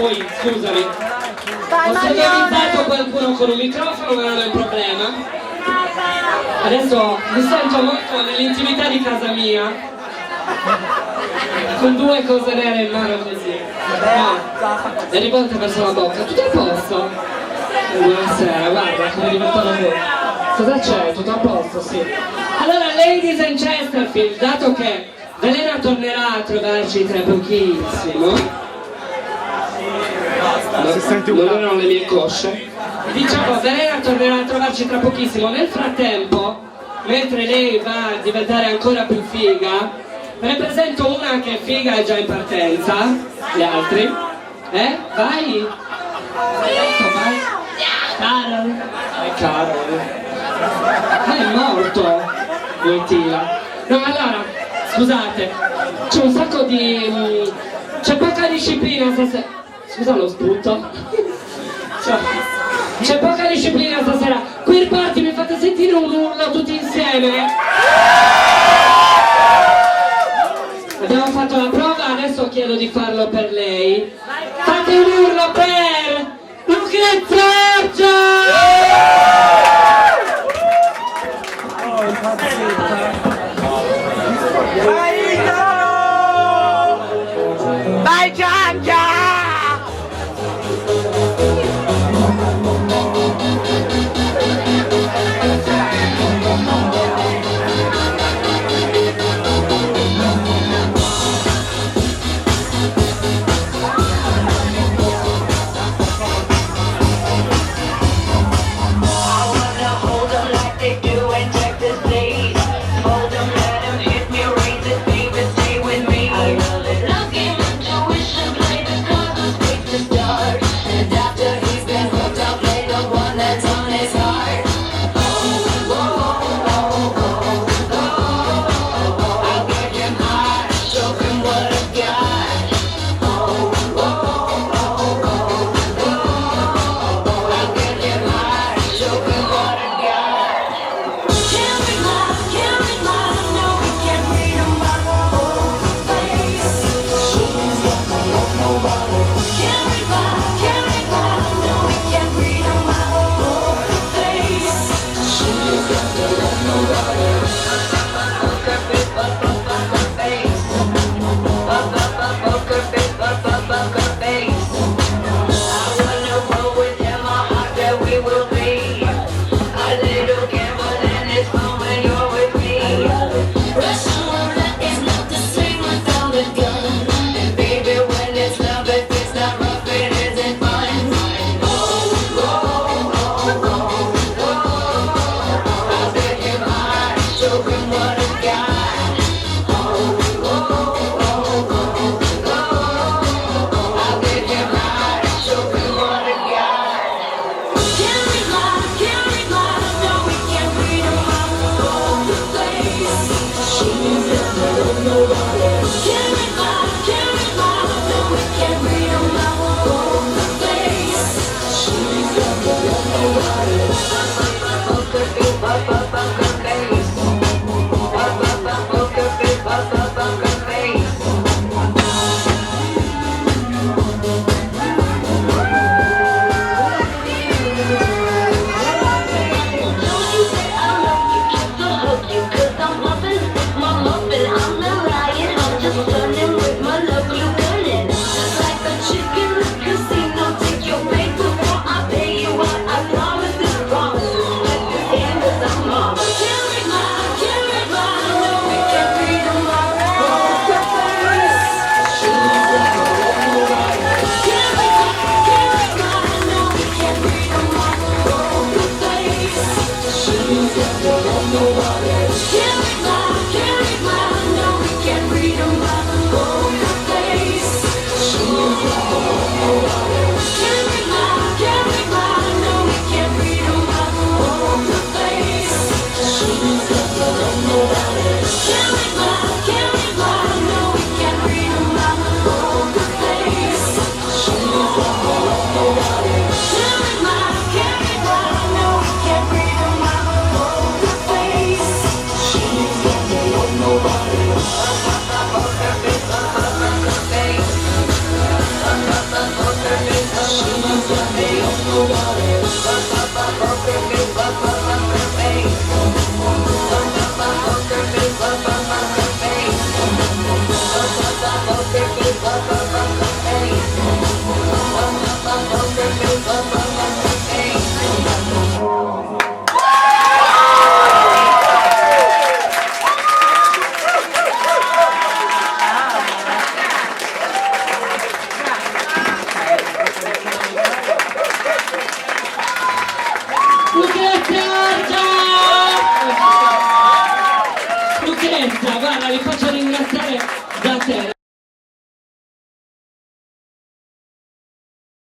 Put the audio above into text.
poi scusami, ho sodomizzato qualcuno con un microfono, ma non è un problema. Adesso mi sento molto nell'intimità di casa mia, con due cose nere in mano così. No, le rivolte verso la bocca, tutto a posto? Buonasera, guarda come è diventato voi. Cosa c'è? Tutto a posto, sì. Allora, ladies and Chesterfield, dato che Velena tornerà a trovarci tra pochissimo, non erano le mie cosce, diciamo Velena tornerà a trovarci tra pochissimo. Nel frattempo, mentre lei va a diventare ancora più figa, ve ne presento una che è figa e già in partenza. Gli altri? Vai! Vai! Carol! Carol! Ma è morto! Voltila! No, allora, scusate, c'è un sacco di... c'è poca disciplina stasera. Scusa lo spunto. C'è poca disciplina stasera. Queer Party, mi fate sentire un urlo tutti insieme? Abbiamo fatto la prova, adesso chiedo di farlo per lei. Fate un urlo per Lucrezia! Vai Giangia! Giorgia! Lucrezia, guarda, vi faccio